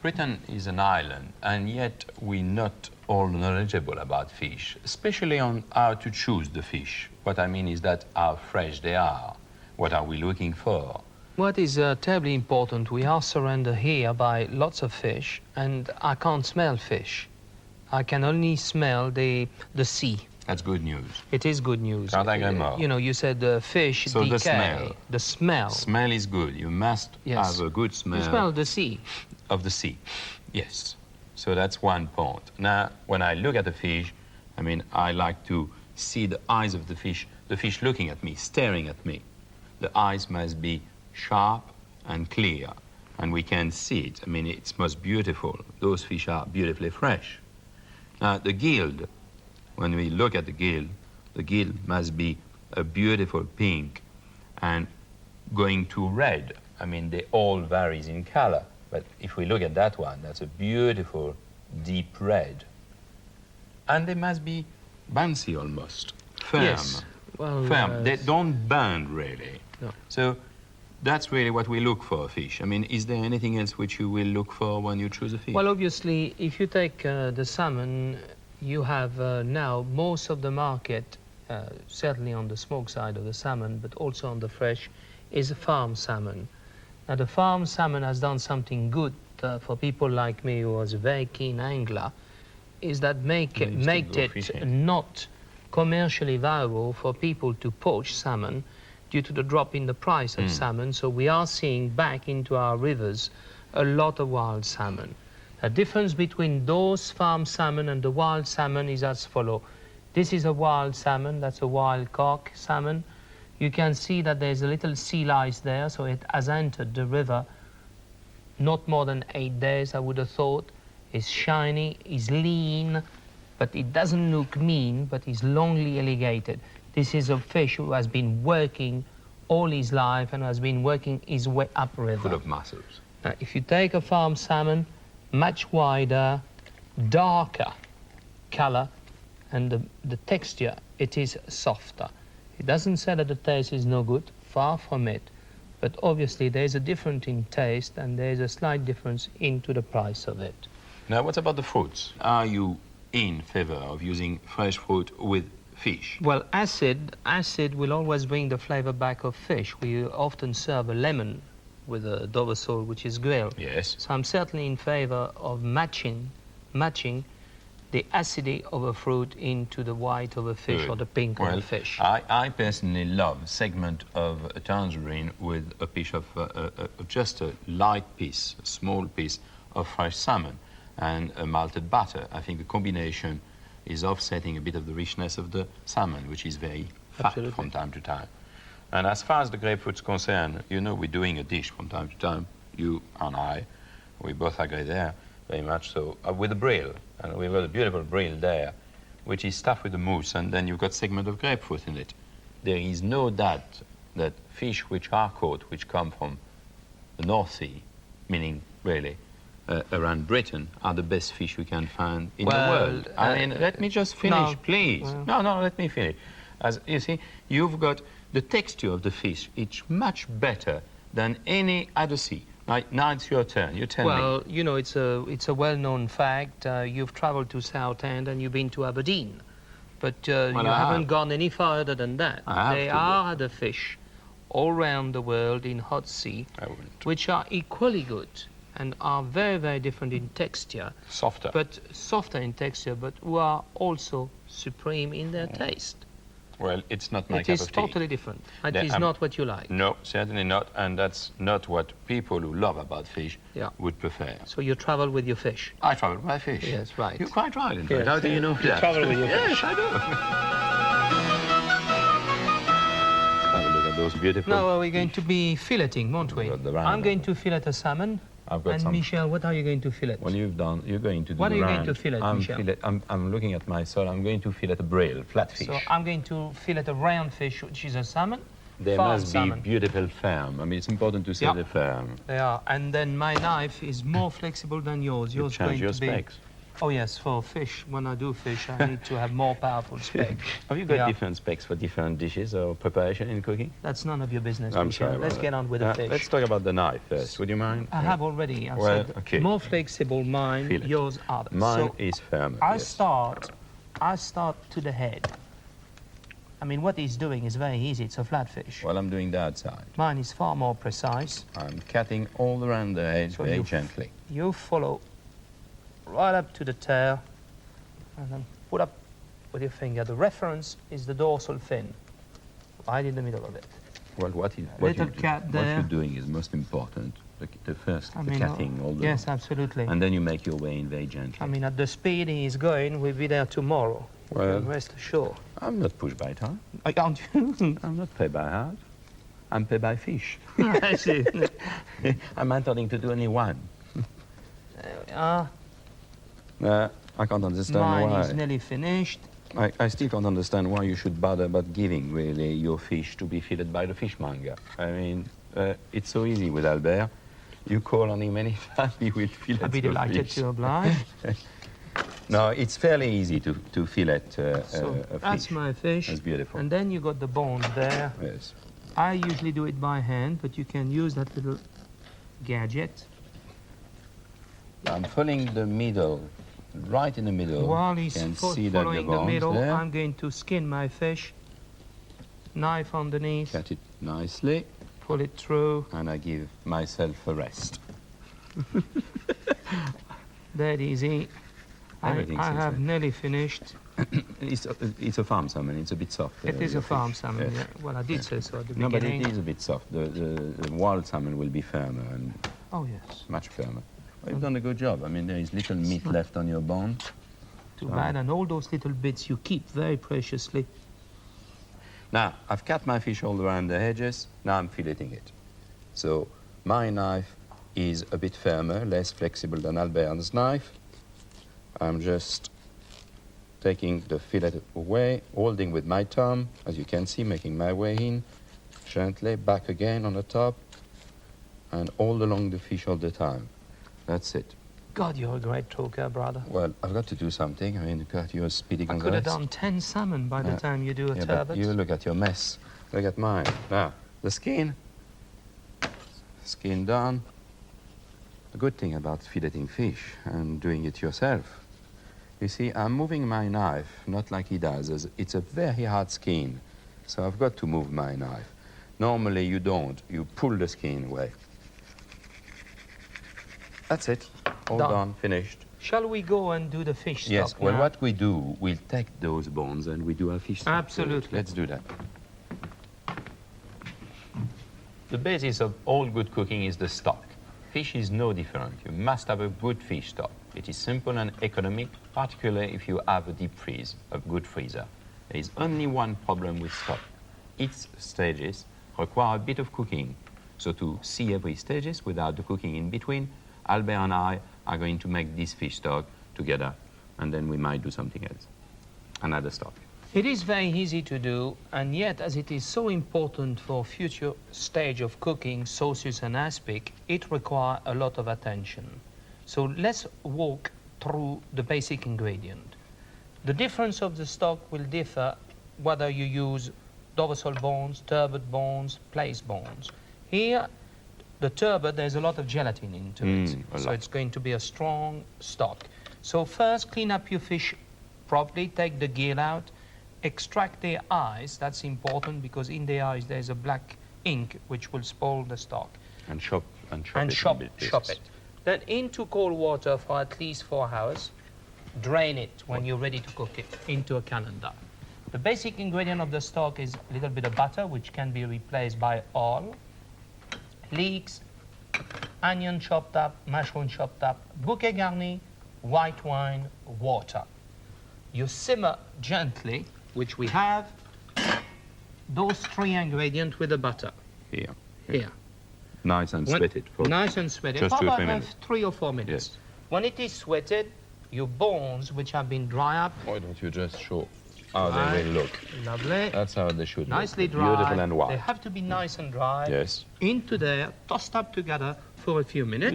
Britain is an island, and yet we're not all knowledgeable about fish, especially on how to choose the fish. What I mean is that how fresh they are. What are we looking for? What is terribly important, we are surrounded here by lots of fish, and I can't smell fish. I can only smell the sea. That's good news. It is good news. Can't agree more. You know, you said fish So decay. the smell. The smell. Smell is good. You must Yes. have a good smell. You smell the sea. Of the sea, yes. So that's one point. Now, when I look at the fish, I mean, I like to see the eyes of the fish looking at me, staring at me. The eyes must be sharp and clear, and we can see it. I mean, it's most beautiful. Those fish are beautifully fresh. Now, the gill, when we look at the gill must be a beautiful pink and going to red. I mean, they all varies in color, but if we look at that one, that's a beautiful deep red. And they must be bouncy almost, firm. Yes. Well, firm. They don't bend really. No. So that's really what we look for, fish. I mean, is there anything else which you will look for when you choose a fish? Well, obviously, if you take the salmon, you have now most of the market, certainly on the smoke side of the salmon, but also on the fresh, is farm salmon. Now, the farm salmon has done something good for people like me who was a very keen angler, is that make it not commercially viable for people to poach salmon due to the drop in the price of salmon. So we are seeing back into our rivers a lot of wild salmon. The difference between those farm salmon and the wild salmon is as follows. This is a wild salmon, that's a wild carp salmon. You can see that there's a little sea lice there, so it has entered the river not more than 8 days, I would have thought. It's shiny, it's lean, but it doesn't look mean, but it's longly elongated. This is a fish who has been working all his life and has been working his way upriver. Full of muscles. Now, if you take a farm salmon, much wider, darker color, and the texture, it is softer. It doesn't say that the taste is no good, far from it, but obviously there's a difference in taste and there's a slight difference into the price of it. Now, what about the fruits? Are you in favor of using fresh fruit with fish? Well, acid will always bring the flavor back of fish. We often serve a lemon with a Dover sole, which is grilled. Yes. So I'm certainly in favor of matching the acidity of a fruit into the white of a fish or the pink of a fish. I personally love a segment of a tangerine with a piece of just a light piece, a small piece of fresh salmon and a melted butter. I think the combination is offsetting a bit of the richness of the salmon, which is very fat from time to time. And as far as the grapefruit's concerned, you know, we're doing a dish from time to time, you and I, we both agree there, very much so, with a brill. And we've got a beautiful brill there, which is stuffed with the mousse, and then you've got segment of grapefruit in it. There is no doubt that fish which are caught, which come from the North Sea, meaning really around Britain, are the best fish you can find in the world. I mean, let me just finish, please. No, let me finish. As you see, you've got the texture of the fish. It's much better than any other sea. Now it's your turn. You tell me. Well, you know, it's a well-known fact. You've traveled to Southend and you've been to Aberdeen, but you haven't gone any farther than that. There are other fish all around the world in hot sea, which are equally good and are very, very different in texture. Softer. But softer in texture, but who are also supreme in their taste. Well, it's not my cup of tea. It is totally different. It is not what you like. No, certainly not, and that's not what people who love about fish would prefer. So you travel with your fish? I travel with my fish. Yes, right. You're quite right, in fact. How do you know that? You travel with your fish? Yes, I do. Have a look at those beautiful... Now we're going to be filleting, won't we? I'm going to fillet a salmon. And Michel, what are you going to fillet? When you've done, you're going to do What are you going to fillet, Michel? I'm looking at my sole. I'm going to fillet a brill, flat fish. So I'm going to fillet a round fish, which is a salmon. They must be beautiful firm. I mean, it's important to say they're firm. They are. And then my knife is more flexible than yours. Yours change going your to be... specs. Oh yes, for fish, when I do fish, I need to have more powerful speck. Have you got Yeah. different specs for different dishes or preparation in cooking? That's none of your business, I'm Michel. sorry about Let's that. get on with the fish. Let's talk about the knife first. Would you mind? I have already. I Well, said okay. more flexible mine, Feel it. yours other. Mine So is firmer. I yes. start to the head. I mean, what he's doing is very easy. It's a flat fish. Well, I'm doing that side. Mine is far more precise. I'm cutting all around the edge So very you gently. You follow right up to the tail and then put up with your finger. The reference is the dorsal fin, right in the middle of it. Well, what Little cat what there. you're doing is most important. The first, I the mean, cutting, all the... yes, absolutely. And then you make your way in very gently. I mean, at the speed he is going, we'll be there tomorrow. You Well- can rest assured. I'm not pushed by time. Aren't you? I'm not paid by heart. I'm paid by fish. I see. I'm intending to do only one. Ah, I can't understand mine why. is nearly finished. I still can't understand why you should bother about giving, really, your fish to be filleted by the fishmonger. I mean, it's so easy with Albert. You call on him anytime, he will fillet I'd be your delighted fish. to oblige. No, it's fairly easy to fillet So a that's fish. my fish. That's beautiful. And then you got the bones there. Yes. I usually do it by hand, but you can use that little gadget. I'm following the middle, right in the middle. While he's You can see that following the the bones middle, there. I'm going to skin my fish. Knife underneath, Cut it nicely, pull it through. and I give myself a rest. That easy. I Everything's have easy. nearly finished. It's a farm salmon. It's a bit soft. It is your a farm fish. salmon. Yes. Yeah. Well, I did say so at the No, but beginning. it is a bit soft. The wild salmon will be firmer and Oh yes, much firmer. Well, you've done a good job. I mean, there is little meat left on your bone. too bad. And all those little bits you keep very preciously. Now, I've cut my fish all around the edges. Now I'm filleting it. So my knife is a bit firmer, less flexible than Albert's knife. I'm just taking the fillet away, holding with my thumb, as you can see, making my way in, gently, back again on the top, and all along the fish all the time. That's it. God, you're a great talker, brother. Well, I've got to do something. I mean, God, you're speeding I on could have that. done 10 salmon by the Yeah. time you do a Yeah, turbot. but you look at your mess. Look at mine. Now, the skin. Skin done. The good thing about filleting fish and doing it yourself, you see, I'm moving my knife, not like he does. It's a very hard skin, so I've got to move my knife. Normally you don't. You pull the skin away. That's it. All Done. done, finished. Shall we go and do the fish Yes, stock well, now? what we do, we'll take those bones and we do our fish stock. Absolutely. Let's do that. The basis of all good cooking is the stock. Fish is no different. You must have a good fish stock. It is simple and economic, particularly if you have a deep freeze, a good freezer. There is only one problem with stock. Its stages require a bit of cooking. So to see every stages without the cooking in between, Albert and I are going to make this fish stock together, and then we might do something else. Another stock. It is very easy to do, and yet as it is so important for future stage of cooking, sauces and aspic, it requires a lot of attention. So let's walk through the basic ingredient. The difference of the stock will differ whether you use dorsal bones, turbot bones, place bones. Here, the turbot, there's a lot of gelatin into it, a so lot. it's going to be a strong stock. So first, clean up your fish properly, take the gill out, extract the eyes. That's important because in the eyes there's a black ink which will spoil the stock. And chop it. in Chop pieces. it. Then into cold water for at least 4 hours. Drain it when you're ready to cook it into a colander. The basic ingredient of the stock is a little bit of butter, which can be replaced by oil, leeks, onion chopped up, mushroom chopped up, bouquet garni, white wine, water. You simmer gently, which we have, those 3 ingredients with the butter. Here. Here. Nice and When- sweated. For Nice and sweated. just 2 or 3 About minutes. 3 or 4 minutes. Yes. When it is sweated, your bones, which have been dry up, Why don't you just show how Right. they will look? lovely, That's how they should nicely look. dry. Beautiful and They white. have to be nice and dry. Yes. Into there, tossed up together for a few minutes.